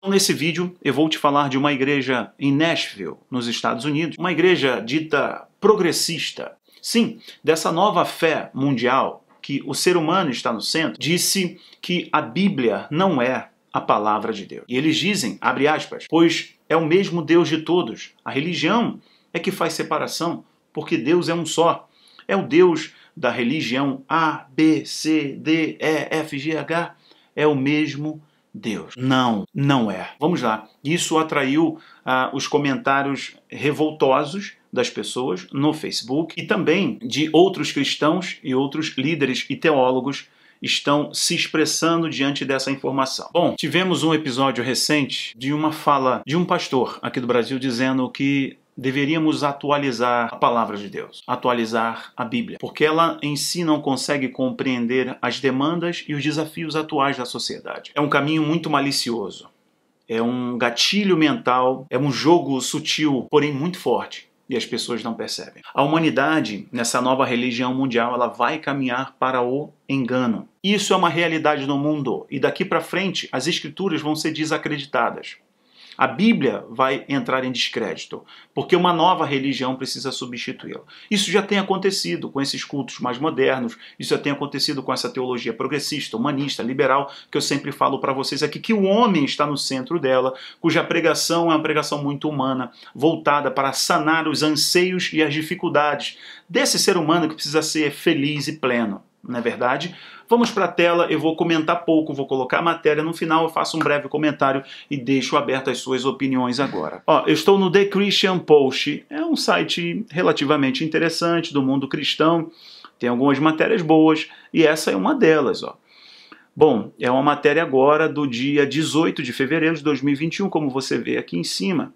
Nesse vídeo eu vou te falar de uma igreja em Nashville, nos Estados Unidos, uma igreja dita progressista. Sim, dessa nova fé mundial que o ser humano está no centro, disse que a Bíblia não é a palavra de Deus. E eles dizem, abre aspas, pois é o mesmo Deus de todos. A religião é que faz separação, porque Deus é um só. É o Deus da religião A, B, C, D, E, F, G, H. É o mesmo Deus. Não, não é. Vamos lá. Isso atraiu os comentários revoltosos das pessoas no Facebook e também de outros cristãos e outros líderes e teólogos estão se expressando diante dessa informação. Bom, tivemos um episódio recente de uma fala de um pastor aqui do Brasil dizendo que deveríamos atualizar a palavra de Deus, atualizar a Bíblia, porque ela em si não consegue compreender as demandas e os desafios atuais da sociedade. É um caminho muito malicioso, é um gatilho mental, é um jogo sutil, porém muito forte, e as pessoas não percebem. A humanidade, nessa nova religião mundial, ela vai caminhar para o engano. Isso é uma realidade no mundo, e daqui para frente as escrituras vão ser desacreditadas. A Bíblia vai entrar em descrédito, porque uma nova religião precisa substituí-la. Isso já tem acontecido com esses cultos mais modernos, isso já tem acontecido com essa teologia progressista, humanista, liberal, que eu sempre falo para vocês aqui, que o homem está no centro dela, cuja pregação é uma pregação muito humana, voltada para sanar os anseios e as dificuldades desse ser humano que precisa ser feliz e pleno. Não é verdade? Vamos para a tela, eu vou comentar pouco, vou colocar a matéria, no final eu faço um breve comentário e deixo aberto as suas opiniões agora. Eu estou no The Christian Post, é um site relativamente interessante do mundo cristão, tem algumas matérias boas e essa é uma delas. Bom, é uma matéria agora do dia 18 de fevereiro de 2021, como você vê aqui em cima.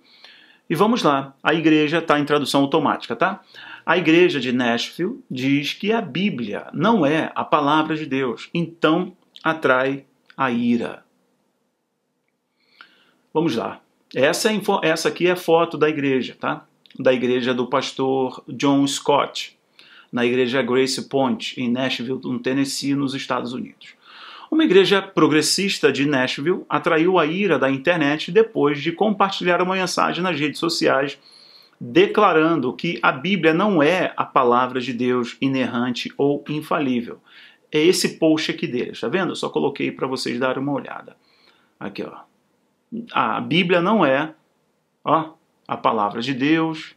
E vamos lá, a igreja está em tradução automática, tá? A igreja de Nashville diz que a Bíblia não é a palavra de Deus, então atrai a ira. Vamos lá. Essa aqui é a foto da igreja, tá? Da igreja do pastor John Scott, na igreja Grace Point, em Nashville, no Tennessee, nos Estados Unidos. Uma igreja progressista de Nashville atraiu a ira da internet depois de compartilhar uma mensagem nas redes sociais declarando que a Bíblia não é a palavra de Deus inerrante ou infalível. É esse post aqui deles, tá vendo? Eu só coloquei para vocês darem uma olhada. Aqui, ó. A Bíblia não é, a palavra de Deus.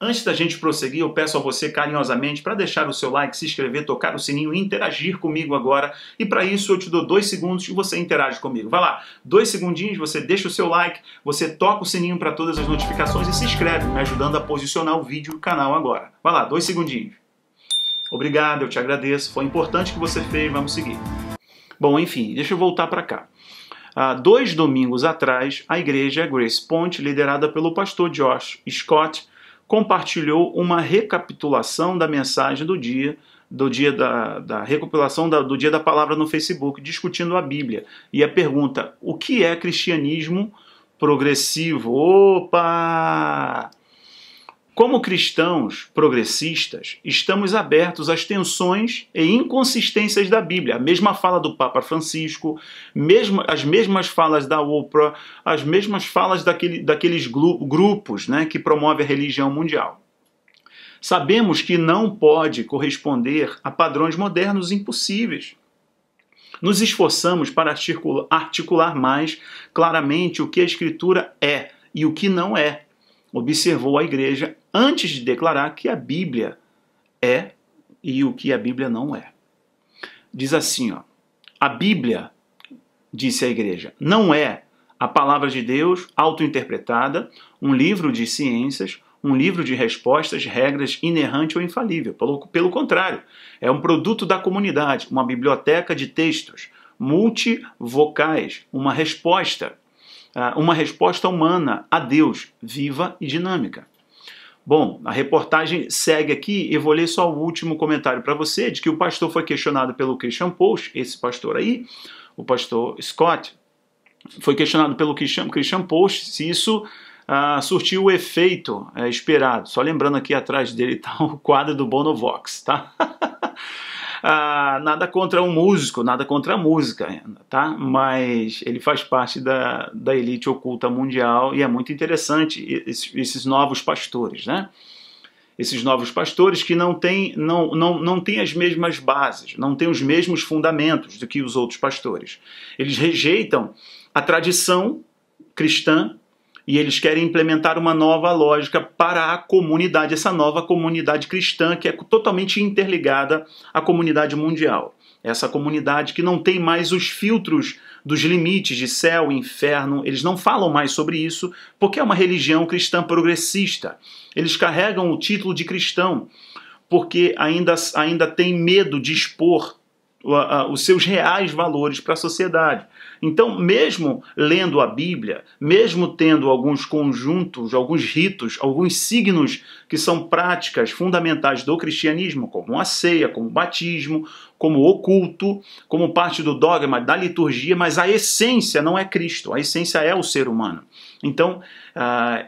Antes da gente prosseguir, eu peço a você carinhosamente para deixar o seu like, se inscrever, tocar o sininho e interagir comigo agora. E para isso eu te dou 2 segundos e você interage comigo. Vai lá, 2 segundinhos, você deixa o seu like, você toca o sininho para todas as notificações e se inscreve, me ajudando a posicionar o vídeo e o canal agora. Vai lá, 2 segundinhos. Obrigado, eu te agradeço. Foi importante que você fez, vamos seguir. Bom, enfim, deixa eu voltar para cá. 2 domingos atrás, a igreja Grace Point, liderada pelo pastor Josh Scott, compartilhou uma recapitulação da mensagem do dia da palavra no Facebook, discutindo a Bíblia. E a pergunta, o que é cristianismo progressivo? Opa! Como cristãos progressistas, estamos abertos às tensões e inconsistências da Bíblia. A mesma fala do Papa Francisco, as mesmas falas da Oprah, as mesmas falas daqueles grupos, né, que promovem a religião mundial. Sabemos que não pode corresponder a padrões modernos impossíveis. Nos esforçamos para articular mais claramente o que a Escritura é e o que não é, observou a igreja antes de declarar que a Bíblia é e o que a Bíblia não é. Diz assim, a Bíblia, disse a igreja, não é a palavra de Deus auto-interpretada, um livro de ciências, um livro de respostas, regras, inerrante ou infalível. Pelo contrário, é um produto da comunidade, uma biblioteca de textos multivocais, uma resposta humana a Deus, viva e dinâmica. Bom, a reportagem segue aqui e vou ler só o último comentário para você, de que o pastor foi questionado pelo Christian Post, esse pastor aí, o pastor Scott, foi questionado pelo Christian Post se isso surtiu o efeito esperado. Só lembrando aqui atrás dele está o quadro do Bonovox, tá? Nada contra um músico, nada contra a música, tá? Mas ele faz parte da elite oculta mundial e é muito interessante esses novos pastores, né? Esses novos pastores que não têm as mesmas bases, não têm os mesmos fundamentos do que os outros pastores. Eles rejeitam a tradição cristã e eles querem implementar uma nova lógica para a comunidade, essa nova comunidade cristã que é totalmente interligada à comunidade mundial. Essa comunidade que não tem mais os filtros dos limites de céu e inferno, eles não falam mais sobre isso, porque é uma religião cristã progressista. Eles carregam o título de cristão, porque ainda tem medo de expor os seus reais valores para a sociedade. Então, mesmo lendo a Bíblia, mesmo tendo alguns conjuntos, alguns ritos, alguns signos que são práticas fundamentais do cristianismo, como a ceia, como o batismo, como o culto, como parte do dogma da liturgia, mas a essência não é Cristo, a essência é o ser humano. Então,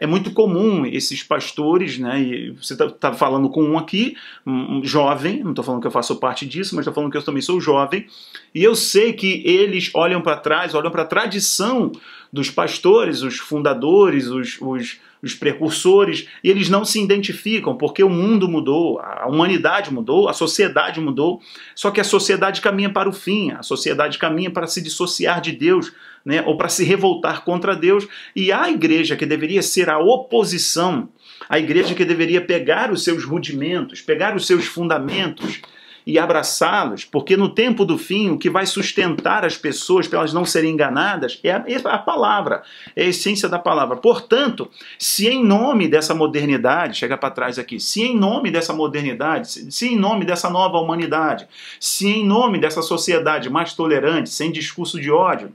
é muito comum esses pastores, né, e você está falando com um aqui, um jovem, não estou falando que eu faço parte disso, mas estou falando que eu também sou jovem, e eu sei que eles olham para trás, olham para a tradição dos pastores, os fundadores, os precursores, e eles não se identificam, porque o mundo mudou, a humanidade mudou, a sociedade mudou, só que a sociedade caminha para o fim, a sociedade caminha para se dissociar de Deus, né, ou para se revoltar contra Deus, e a igreja que deveria ser a oposição, a igreja que deveria pegar os seus rudimentos, pegar os seus fundamentos e abraçá-los, porque no tempo do fim o que vai sustentar as pessoas para elas não serem enganadas é a palavra, é a essência da palavra. Portanto, se em nome dessa modernidade, chega para trás aqui, se em nome dessa modernidade, se em nome dessa nova humanidade, se em nome dessa sociedade mais tolerante, sem discurso de ódio,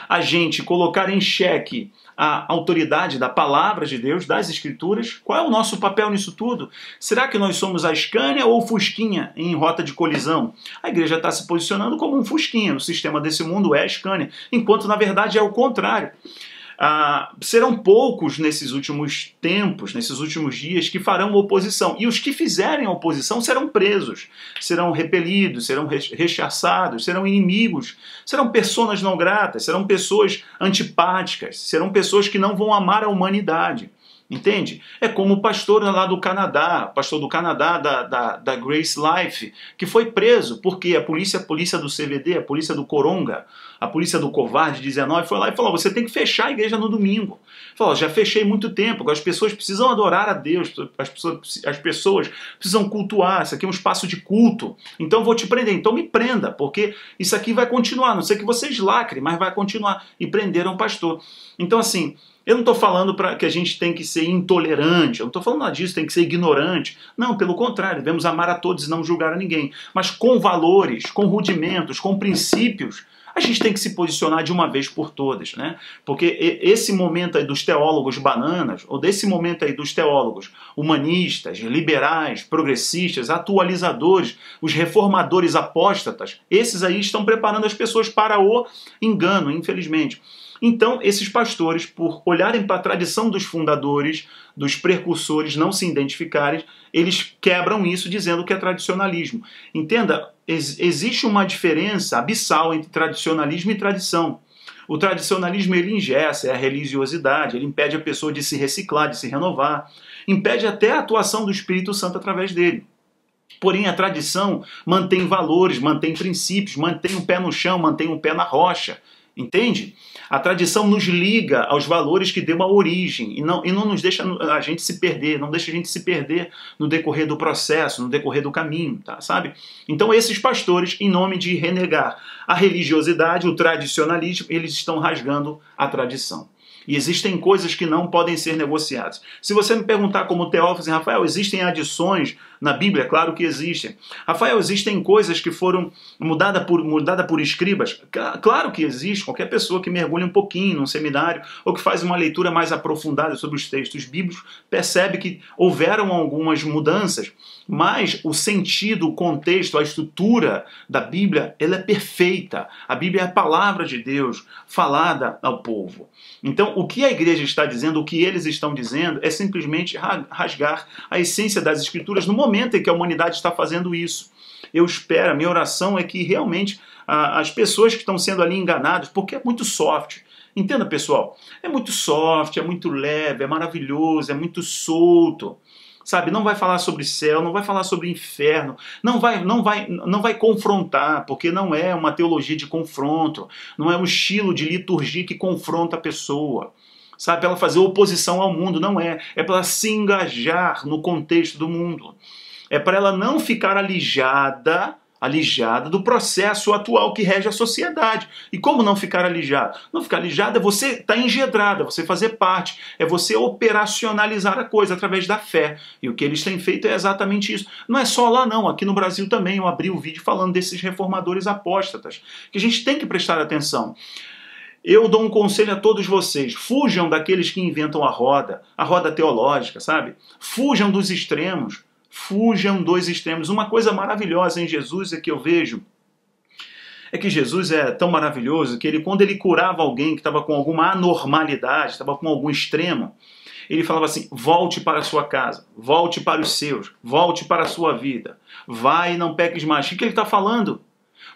a gente colocar em xeque a autoridade da palavra de Deus, das Escrituras, qual é o nosso papel nisso tudo? Será que nós somos a Scania ou o Fusquinha em rota de colisão? A igreja está se posicionando como um Fusquinha, o sistema desse mundo é a Scania, enquanto na verdade é o contrário. Serão poucos nesses últimos tempos, nesses últimos dias, que farão oposição. E os que fizerem oposição serão presos, serão repelidos, serão rechaçados, serão inimigos, serão pessoas não gratas, serão pessoas antipáticas, serão pessoas que não vão amar a humanidade. Entende? É como o pastor lá do Canadá, pastor do Canadá da Grace Life, que foi preso porque a polícia do CVD, a polícia do Coronga, a polícia do Covarde 19 foi lá e falou: você tem que fechar a igreja no domingo. Falou: já fechei muito tempo, as pessoas precisam adorar a Deus, as pessoas precisam cultuar, isso aqui é um espaço de culto, então eu vou te prender, então me prenda, porque isso aqui vai continuar, não sei que vocês lacrem, mas vai continuar. E prenderam o pastor. Então assim, eu não estou falando que a gente tem que ser intolerante, eu não estou falando nada disso, tem que ser ignorante. Não, pelo contrário, devemos amar a todos e não julgar a ninguém. Mas com valores, com rudimentos, com princípios, a gente tem que se posicionar de uma vez por todas, né? Porque esse momento aí dos teólogos bananas, ou desse momento aí dos teólogos humanistas, liberais, progressistas, atualizadores, os reformadores apóstatas, esses aí estão preparando as pessoas para o engano, infelizmente. Então, esses pastores, por olharem para a tradição dos fundadores, dos precursores, não se identificarem, eles quebram isso dizendo que é tradicionalismo. Entenda, existe uma diferença abissal entre tradicionalismo e tradição. O tradicionalismo, ele engessa, é a religiosidade, ele impede a pessoa de se reciclar, de se renovar, impede até a atuação do Espírito Santo através dele. Porém, a tradição mantém valores, mantém princípios, mantém um pé no chão, mantém um pé na rocha. Entende? A tradição nos liga aos valores que deu a origem e não nos deixa a gente se perder, não deixa a gente se perder no decorrer do processo, no decorrer do caminho, tá? Sabe? Então esses pastores, em nome de renegar a religiosidade, o tradicionalismo, eles estão rasgando a tradição. E existem coisas que não podem ser negociadas. Se você me perguntar como teólogo, assim, Rafael, existem adições na Bíblia? Claro que existem. Rafael, existem coisas que foram mudadas por escribas? Claro que existe. Qualquer pessoa que mergulha um pouquinho num seminário ou que faz uma leitura mais aprofundada sobre os textos bíblicos percebe que houveram algumas mudanças, mas o sentido, o contexto, a estrutura da Bíblia, ela é perfeita. A Bíblia é a palavra de Deus falada ao povo. Então, o que a igreja está dizendo, o que eles estão dizendo, é simplesmente rasgar a essência das Escrituras no momento em que a humanidade está fazendo isso. Eu espero, a minha oração é que realmente as pessoas que estão sendo ali enganadas, porque é muito soft. Entenda, pessoal, é muito soft, é muito leve, é maravilhoso, é muito solto. Sabe, não vai falar sobre céu, não vai falar sobre inferno, não vai confrontar, porque não é uma teologia de confronto, não é um estilo de liturgia que confronta a pessoa. Sabe, para ela fazer oposição ao mundo, não é. É para ela se engajar no contexto do mundo. É para ela não ficar alijada do processo atual que rege a sociedade. E como não ficar alijado? Não ficar alijado é você estar engedrada, você fazer parte, é você operacionalizar a coisa através da fé. E o que eles têm feito é exatamente isso. Não é só lá não, aqui no Brasil também eu abri o vídeo falando desses reformadores apóstatas, que a gente tem que prestar atenção. Eu dou um conselho a todos vocês, fujam daqueles que inventam a roda teológica, sabe? Fujam dos extremos. Fujam dos extremos. Uma coisa maravilhosa em Jesus é que eu vejo é que Jesus é tão maravilhoso que quando ele curava alguém que estava com alguma anormalidade, estava com algum extremo, ele falava assim: volte para a sua casa, volte para os seus, volte para a sua vida, vai e não peques mais. O que ele está falando?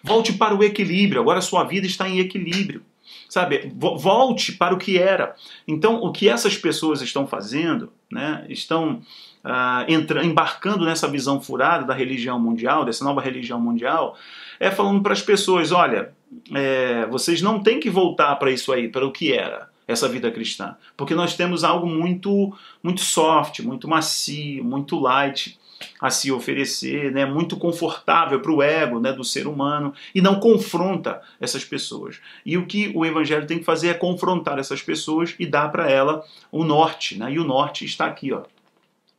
Volte para o equilíbrio, agora a sua vida está em equilíbrio. Sabe, volte para o que era. Então, o que essas pessoas estão fazendo, né, estão embarcando nessa visão furada da religião mundial, dessa nova religião mundial, é falando para as pessoas: olha, vocês não têm que voltar para isso aí, para o que era essa vida cristã, porque nós temos algo muito, muito soft, muito macio, muito light a se oferecer, né, muito confortável para o ego, né, do ser humano, e não confronta essas pessoas. E o que o evangelho tem que fazer é confrontar essas pessoas e dar para ela o norte, né, e o norte está aqui, ó.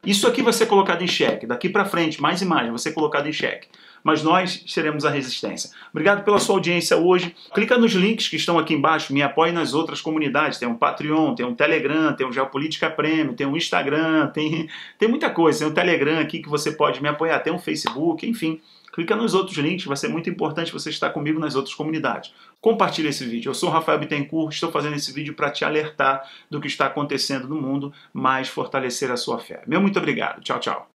Isso aqui vai ser colocado em xeque, daqui para frente, mais e mais, vai ser colocado em xeque. Mas nós seremos a resistência. Obrigado pela sua audiência hoje. Clica nos links que estão aqui embaixo, me apoie nas outras comunidades. Tem um Patreon, tem um Telegram, tem um Geopolítica Premium, tem um Instagram, tem muita coisa. Tem um Telegram aqui que você pode me apoiar, tem um Facebook, enfim. Clica nos outros links, vai ser muito importante você estar comigo nas outras comunidades. Compartilhe esse vídeo. Eu sou o Rafael Bittencourt, estou fazendo esse vídeo para te alertar do que está acontecendo no mundo, mas fortalecer a sua fé. Meu muito obrigado. Tchau, tchau.